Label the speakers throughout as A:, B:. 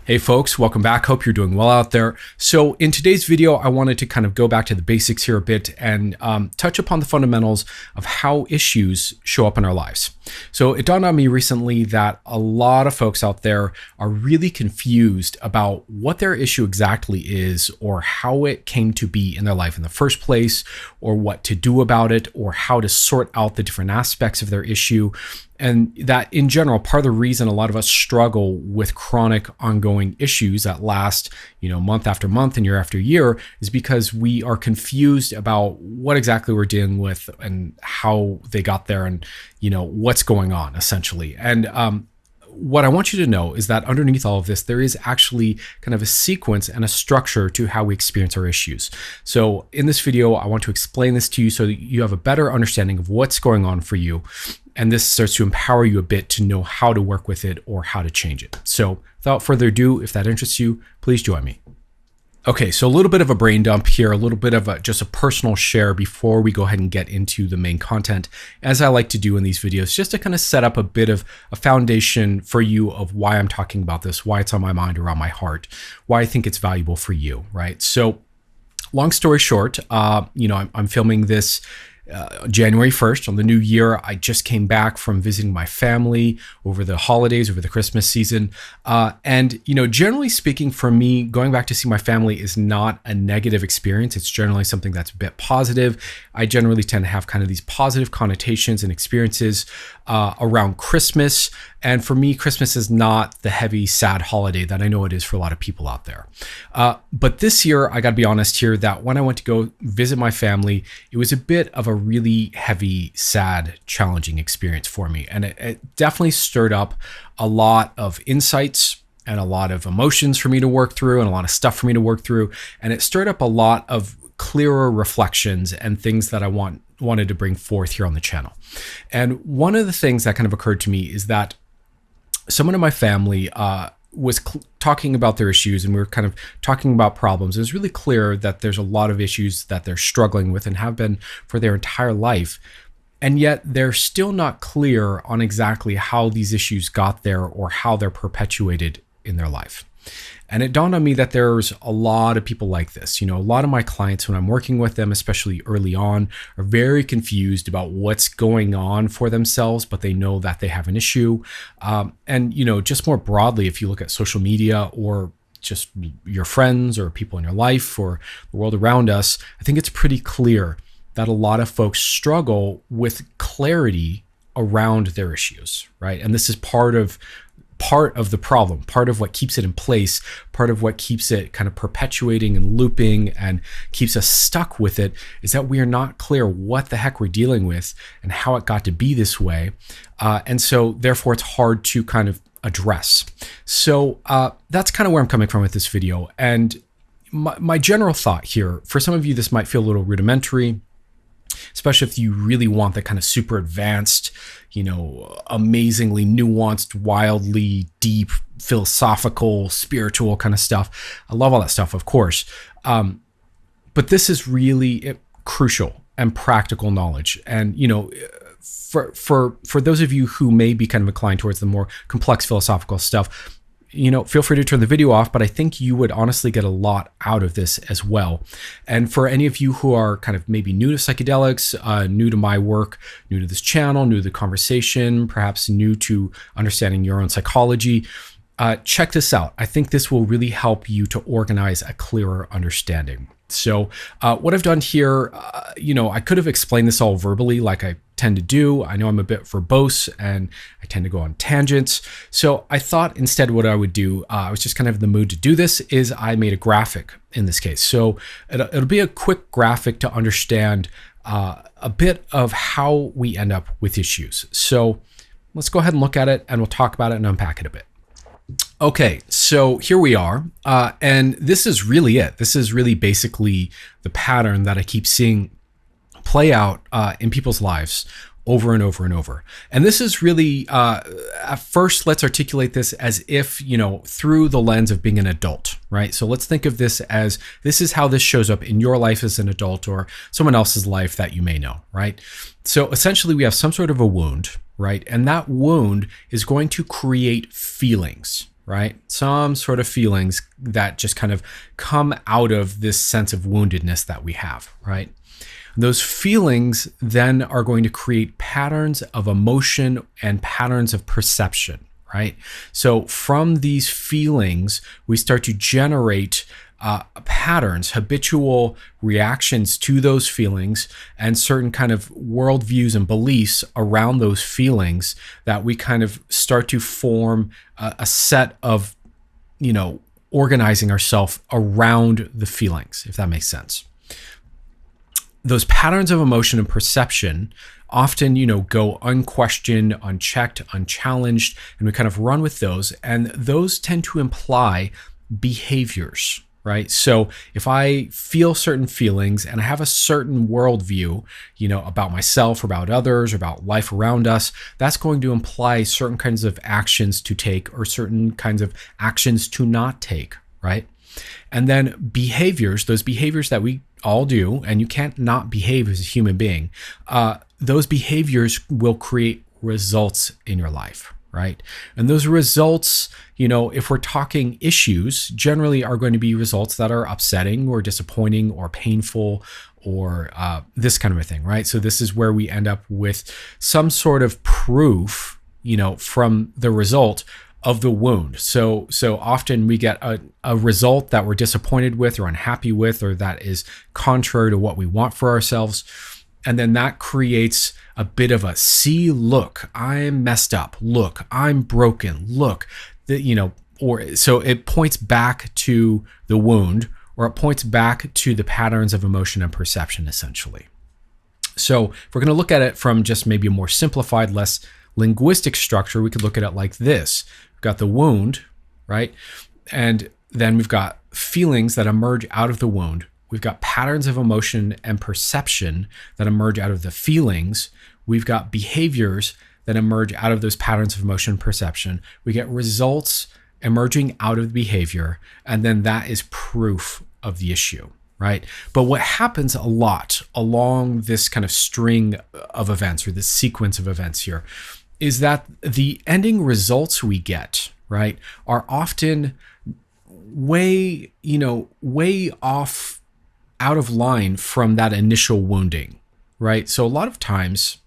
A: Hey folks, welcome back. Hope you're doing well out there. So in today's video, I wanted to kind of go back to the basics here a bit and touch upon the fundamentals of how issues show up in our lives. So it dawned on me recently that a lot of folks out there are really confused about what their issue exactly is, or how it came to be in their life in the first place, or what to do about it, or how to sort out the different aspects of their issue. And that in general, part of the reason a lot of us struggle with chronic ongoing issues that last, month after month and year after year is because we are confused about what exactly we're dealing with and how they got there and, what's going on essentially. And what I want you to know is that underneath all of this, there is actually kind of a sequence and a structure to how we experience our issues. So in this video, I want to explain this to you so that you have a better understanding of what's going on for you. And this starts to empower you a bit to know how to work with it or how to change it. So without further ado, if that interests you, please join me. Okay, so a little bit of a brain dump here, a little bit of just a personal share before we go ahead and get into the main content, as I like to do in these videos, just to kind of set up a bit of a foundation for you of why I'm talking about this, why it's on my mind or on my heart, why I think it's valuable for you, right? So long story short, I'm filming this January 1st on the new year. I just came back from visiting my family over the holidays, over the Christmas season. And generally speaking, for me, going back to see my family is not a negative experience. It's generally something that's a bit positive. I generally tend to have kind of these positive connotations and experiences around Christmas. And for me, Christmas is not the heavy, sad holiday that I know it is for a lot of people out there. But this year, I got to be honest here that when I went to go visit my family, it was a bit of a really heavy, sad, challenging experience for me. And it definitely stirred up a lot of insights and a lot of emotions for me to work through and a lot of stuff for me to work through. And it stirred up a lot of clearer reflections and things that I wanted to bring forth here on the channel. And one of the things that kind of occurred to me is that someone in my family was talking about their issues, and we were kind of talking about problems. It was really clear that there's a lot of issues that they're struggling with and have been for their entire life. And yet they're still not clear on exactly how these issues got there or how they're perpetuated in their life. And it dawned on me that there's a lot of people like this. A lot of my clients, when I'm working with them, especially early on, are very confused about what's going on for themselves, but they know that they have an issue. And just more broadly, if you look at social media or just your friends or people in your life or the world around us, I think it's pretty clear that a lot of folks struggle with clarity around their issues, right? And this is part of the problem, part of what keeps it in place, part of what keeps it kind of perpetuating and looping and keeps us stuck with it, is that we are not clear what the heck we're dealing with and how it got to be this way. And so therefore it's hard to kind of address. So that's kind of where I'm coming from with this video. And my general thought here, for some of you, this might feel a little rudimentary, especially if you really want the kind of super advanced, amazingly nuanced, wildly deep, philosophical, spiritual kind of stuff. I love all that stuff, of course. But this is really crucial and practical knowledge. And, for those of you who may be kind of inclined towards the more complex philosophical stuff, feel free to turn the video off, but I think you would honestly get a lot out of this as well. And for any of you who are kind of maybe new to psychedelics, new to my work, new to this channel, new to the conversation, perhaps new to understanding your own psychology, check this out. I think this will really help you to organize a clearer understanding. So what I've done here, I could have explained this all verbally like I tend to do. I know I'm a bit verbose and I tend to go on tangents. So I thought instead what I would do, I was just kind of in the mood to do this, is I made a graphic in this case. So it'll be a quick graphic to understand a bit of how we end up with issues. So let's go ahead and look at it and we'll talk about it and unpack it a bit. Okay, so here we are, and this is really it. This is really basically the pattern that I keep seeing play out in people's lives over and over and over. And this is really, at first, let's articulate this as if, through the lens of being an adult, right? So let's think of this as, this is how this shows up in your life as an adult or someone else's life that you may know, right? So essentially we have some sort of a wound, right? And that wound is going to create feelings, right? Some sort of feelings that just kind of come out of this sense of woundedness that we have, right? Those feelings then are going to create patterns of emotion and patterns of perception, right? So from these feelings, we start to generate patterns, habitual reactions to those feelings, and certain kind of worldviews and beliefs around those feelings that we kind of start to form a set of, organizing ourselves around the feelings, if that makes sense. Those patterns of emotion and perception often, go unquestioned, unchecked, unchallenged, and we kind of run with those. And those tend to imply behaviors, right? So if I feel certain feelings and I have a certain worldview, about myself or about others or about life around us, that's going to imply certain kinds of actions to take or certain kinds of actions to not take, right? And then behaviors, those behaviors that we all do, and you can't not behave as a human being, those behaviors will create results in your life, right? And those results, if we're talking issues, generally are going to be results that are upsetting or disappointing or painful or this kind of a thing, right? So this is where we end up with some sort of proof, from the result of the wound. So often we get a result that we're disappointed with or unhappy with, or that is contrary to what we want for ourselves. And then that creates a bit of a, see, look, I'm messed up. Look, I'm broken. Look, so it points back to the wound, or it points back to the patterns of emotion and perception, essentially. So if we're going to look at it from just maybe a more simplified, less linguistic structure, we could look at it like this. We've got the wound, right? And then we've got feelings that emerge out of the wound. We've got patterns of emotion and perception that emerge out of the feelings. We've got behaviors that emerge out of those patterns of emotion and perception. We get results emerging out of the behavior, and then that is proof of the issue, right? But what happens a lot along this kind of string of events, or this sequence of events here, is that the ending results we get, right, are often way off, out of line from that initial wounding, right? So a lot of times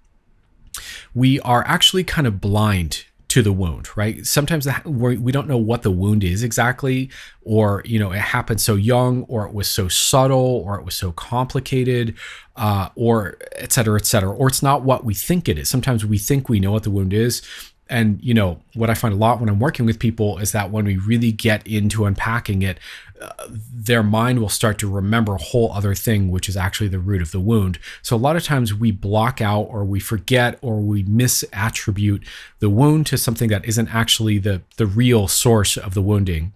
A: we are actually kind of blind to the wound, right? Sometimes we don't know what the wound is exactly, or, it happened so young, or it was so subtle, or it was so complicated, or et cetera, or it's not what we think it is. Sometimes we think we know what the wound is. And, what I find a lot when I'm working with people is that when we really get into unpacking it, their mind will start to remember a whole other thing, which is actually the root of the wound. So a lot of times we block out, or we forget, or we misattribute the wound to something that isn't actually the real source of the wounding,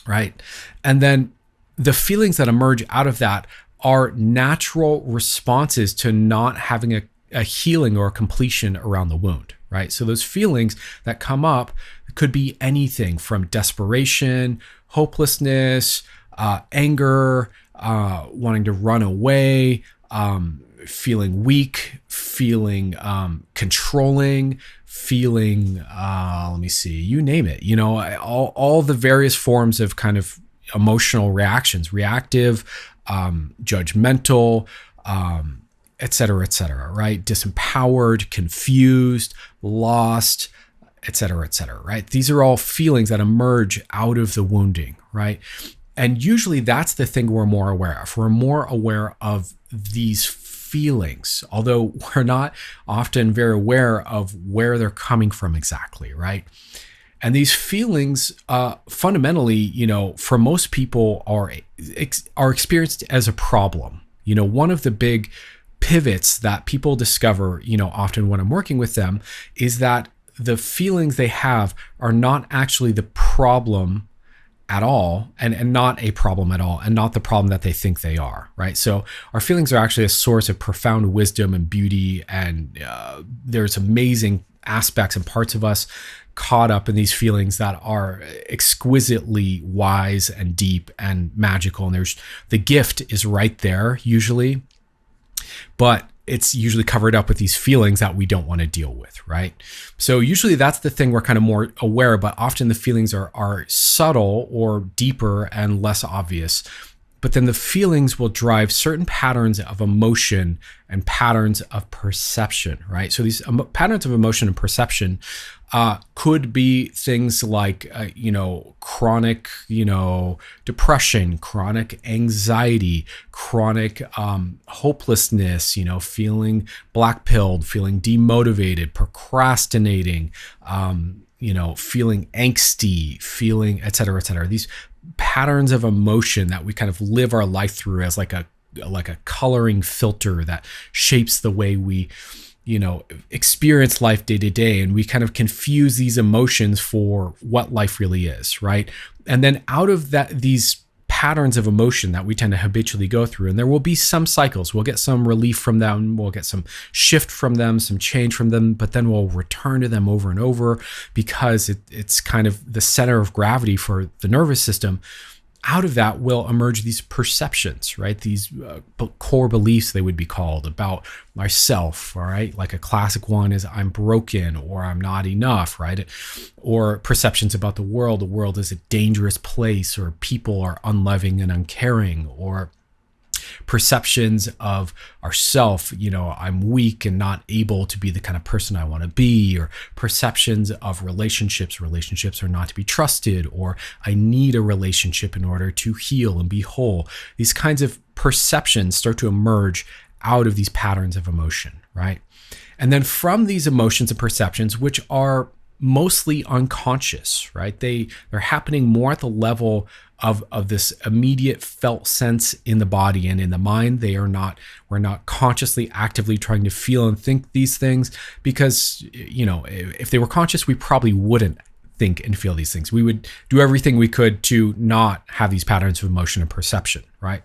A: right? And then the feelings that emerge out of that are natural responses to not having a healing or a completion around the wound, right? So those feelings that come up could be anything from desperation, hopelessness, anger, wanting to run away, feeling weak, feeling controlling, feeling, you name it, all the various forms of kind of emotional reactions, reactive, judgmental, et cetera, right? Disempowered, confused, lost, et cetera, right? These are all feelings that emerge out of the wounding, right? And usually that's the thing we're more aware of. We're more aware of these feelings, although we're not often very aware of where they're coming from exactly, right? And these feelings, fundamentally, for most people are experienced as a problem. One of the big pivots that people discover, often when I'm working with them, is that the feelings they have are not actually the problem at all, and not a problem at all, and not the problem that they think they are, right? So our feelings are actually a source of profound wisdom and beauty, and there's amazing aspects and parts of us caught up in these feelings that are exquisitely wise and deep and magical, and the gift is right there usually. But it's usually covered up with these feelings that we don't want to deal with, right? So usually that's the thing we're kind of more aware, but often the feelings are subtle or deeper and less obvious. But then the feelings will drive certain patterns of emotion and patterns of perception, right? So these patterns of emotion and perception could be things like, chronic, depression, chronic anxiety, chronic hopelessness, feeling black-pilled, feeling demotivated, procrastinating, feeling angsty, feeling, et cetera, et cetera. These patterns of emotion that we kind of live our life through as like a coloring filter that shapes the way we experience life day to day, and we kind of confuse these emotions for what life really is, right? And then out of that, these patterns of emotion that we tend to habitually go through, and there will be some cycles, we'll get some relief from them, we'll get some shift from them, some change from them, but then we'll return to them over and over because it's kind of the center of gravity for the nervous system. Out of that will emerge these perceptions, right? These core beliefs, they would be called, about myself, all right? Like a classic one is I'm broken or I'm not enough, right? Or perceptions about the world is a dangerous place, or people are unloving and uncaring, or perceptions of ourself, I'm weak and not able to be the kind of person I want to be, or perceptions of relationships are not to be trusted, or I need a relationship in order to heal and be whole. These kinds of perceptions start to emerge out of these patterns of emotion, right? And then from these emotions and perceptions, which are mostly unconscious, right? They're happening more at the level of this immediate felt sense in the body and in the mind. We're not consciously actively trying to feel and think these things, because, if they were conscious, we probably wouldn't think and feel these things. We would do everything we could to not have these patterns of emotion and perception, right?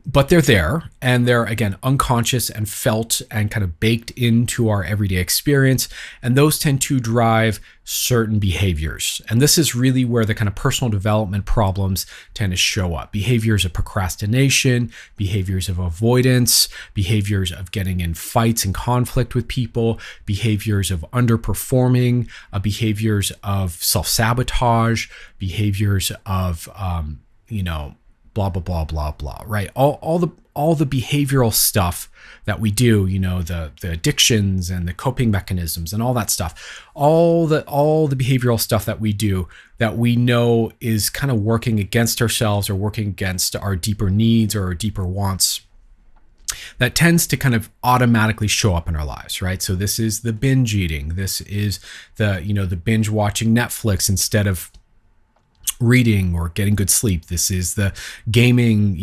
A: But they're there, and they're, again, unconscious and felt and kind of baked into our everyday experience. And those tend to drive certain behaviors. And this is really where the kind of personal development problems tend to show up. Behaviors of procrastination, behaviors of avoidance, behaviors of getting in fights and conflict with people, behaviors of underperforming, behaviors of self-sabotage, behaviors of, blah, blah, blah, blah, blah, right? All the behavioral stuff that we do, the addictions and the coping mechanisms and all that stuff, all the behavioral stuff that we do that we know is kind of working against ourselves or working against our deeper needs or our deeper wants, that tends to kind of automatically show up in our lives, right? So this is the binge eating. This is the binge watching Netflix instead of reading or getting good sleep. This is the gaming,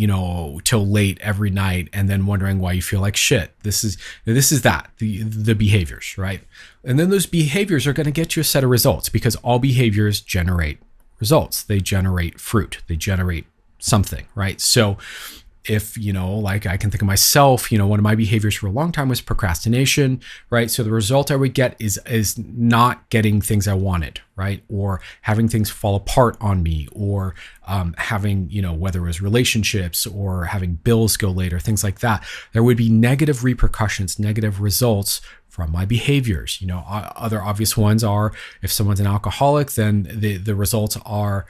A: till late every night and then wondering why you feel like shit. This is the behaviors, right? And then those behaviors are going to get you a set of results, because all behaviors generate results. They generate fruit. They generate something, right? So if, like I can think of myself, one of my behaviors for a long time was procrastination, right? So the result I would get is not getting things I wanted, right? Or having things fall apart on me, or having, whether it was relationships or having bills go late or things like that. There would be negative repercussions, negative results from my behaviors. Other obvious ones are, if someone's an alcoholic, then the results are,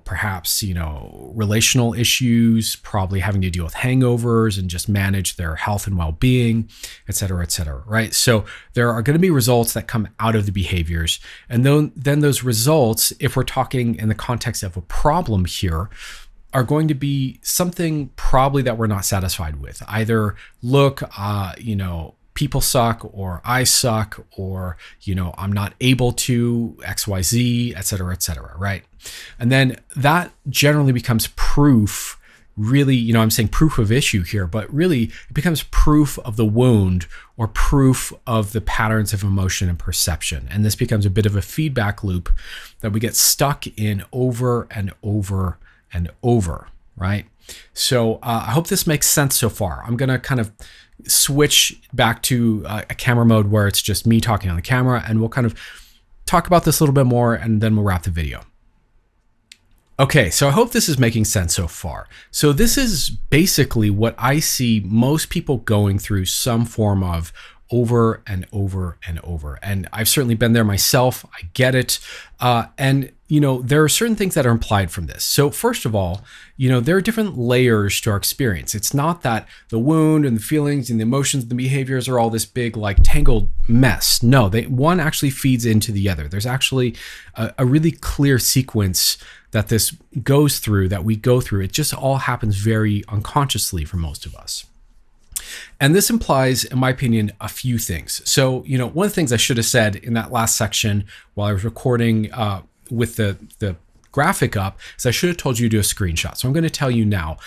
A: perhaps, relational issues, probably having to deal with hangovers and just manage their health and well-being, et cetera, right? So there are going to be results that come out of the behaviors. And then those results, if we're talking in the context of a problem here, are going to be something probably that we're not satisfied with. Either people suck, or I suck, or, I'm not able to XYZ, et cetera, right? And then that generally becomes proof, really, I'm saying proof of issue here, but really it becomes proof of the wound, or proof of the patterns of emotion and perception. And this becomes a bit of a feedback loop that we get stuck in over and over and over, right? So I hope this makes sense so far. I'm going to kind of switch back to a camera mode where it's just me talking on the camera, and we'll kind of talk about this a little bit more, and then we'll wrap the video. Okay, so I hope this is making sense so far. So this is basically what I see most people going through some form of over and over and over. And I've certainly been there myself. I get it. There are certain things that are implied from this. So first of all, there are different layers to our experience. It's not that the wound and the feelings and the emotions and the behaviors are all this big, like tangled mess. No, one actually feeds into the other. There's actually a really clear sequence that this goes through, that we go through. It just all happens very unconsciously for most of us. And this implies, in my opinion, a few things. So, one of the things I should have said in that last section while I was recording with the graphic up is I should have told you to do a screenshot. So I'm going to tell you now.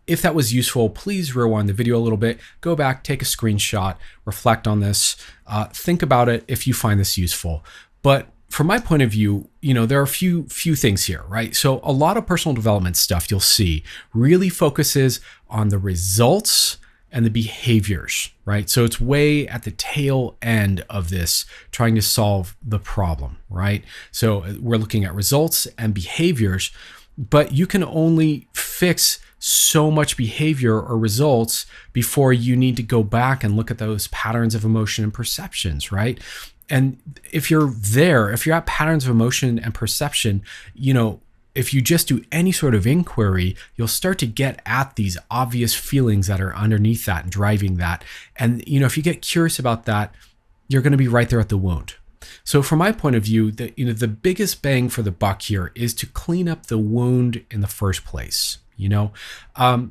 A: If that was useful, please rewind the video a little bit, go back, take a screenshot, reflect on this, think about it if you find this useful. But from my point of view, there are a few things here, right? So a lot of personal development stuff you'll see really focuses on the results and the behaviors, right? So it's way at the tail end of this, trying to solve the problem, right? So we're looking at results and behaviors, but you can only fix so much behavior or results before you need to go back and look at those patterns of emotion and perceptions, right? And if you're at patterns of emotion and perception, if you just do any sort of inquiry, you'll start to get at these obvious feelings that are underneath that and driving that. And, if you get curious about that, you're going to be right there at the wound. So from my point of view, the biggest bang for the buck here is to clean up the wound in the first place. I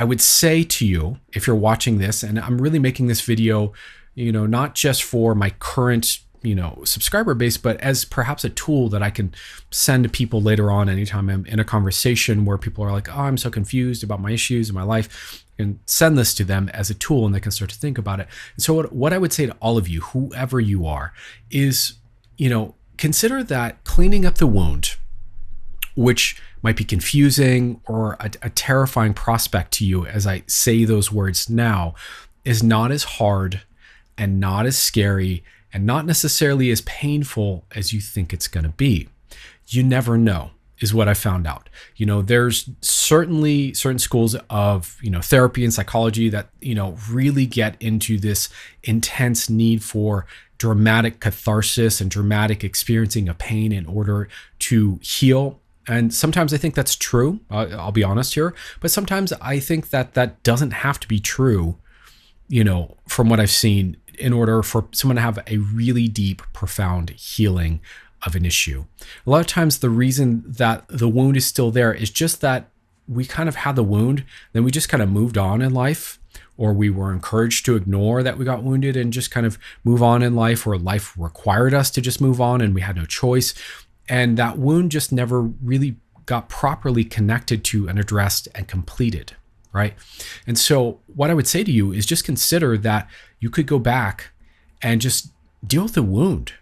A: would say to you, if you're watching this, and I'm really making this video, not just for my current subscriber base, but as perhaps a tool that I can send to people later on anytime I'm in a conversation where people are like, oh, I'm so confused about my issues in my life, and send this to them as a tool and they can start to think about it. And so what I would say to all of you, whoever you are, is, consider that cleaning up the wound, which might be confusing or a terrifying prospect to you as I say those words now, is not as hard and not as scary and not necessarily as painful as you think it's going to be. You never know, is what I found out. There's certainly certain schools of, therapy and psychology that, really get into this intense need for dramatic catharsis and dramatic experiencing of pain in order to heal. And sometimes I think that's true. I'll be honest here. But sometimes I think that doesn't have to be true, from what I've seen, in order for someone to have a really deep, profound healing of an issue. A lot of times the reason that the wound is still there is just that we kind of had the wound, then we just kind of moved on in life, or we were encouraged to ignore that we got wounded and just kind of move on in life, or life required us to just move on and we had no choice. And that wound just never really got properly connected to and addressed and completed. Right. And so what I would say to you is just consider that you could go back and just deal with the wound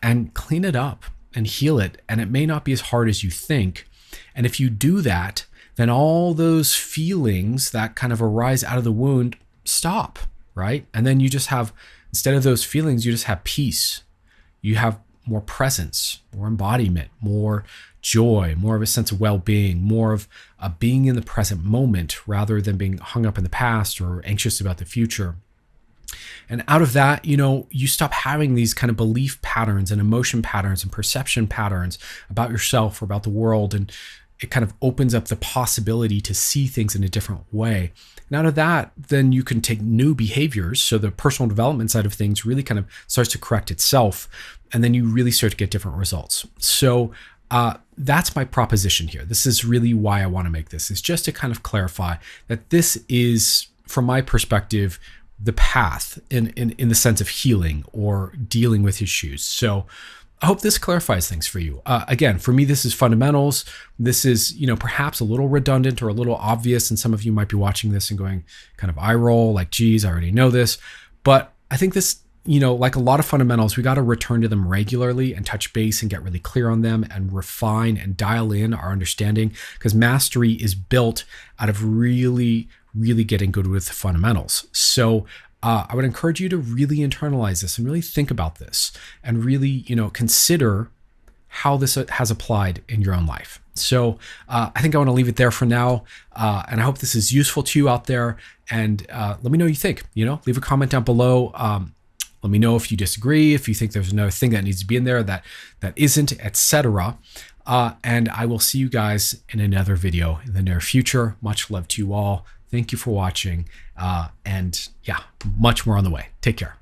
A: and clean it up and heal it. And it may not be as hard as you think. And if you do that, then all those feelings that kind of arise out of the wound stop. Right. And then you just have, instead of those feelings, you just have peace. You have more presence, more embodiment, more joy, more of a sense of well-being, more of being in the present moment rather than being hung up in the past or anxious about the future. And out of that, you stop having these kind of belief patterns and emotion patterns and perception patterns about yourself or about the world. And it kind of opens up the possibility to see things in a different way. And out of that, then you can take new behaviors. So the personal development side of things really kind of starts to correct itself. And then you really start to get different results. So that's my proposition here. This is really why I want to make this, is just to kind of clarify that this is, from my perspective, the path in the sense of healing or dealing with issues. So I hope this clarifies things for you. Again, for me, this is fundamentals. This is, perhaps a little redundant or a little obvious. And some of you might be watching this and going kind of eye roll, like, geez, I already know this. But I think this, like a lot of fundamentals, we got to return to them regularly and touch base and get really clear on them and refine and dial in our understanding, because mastery is built out of really, really getting good with the fundamentals. So I would encourage you to really internalize this and really think about this and really, consider how this has applied in your own life. So I think I want to leave it there for now. And I hope this is useful to you out there. And let me know what you think. Leave a comment down below. Let me know if you disagree, if you think there's another thing that needs to be in there that isn't, etc. And I will see you guys in another video in the near future. Much love to you all. Thank you for watching. And yeah, much more on the way. Take care.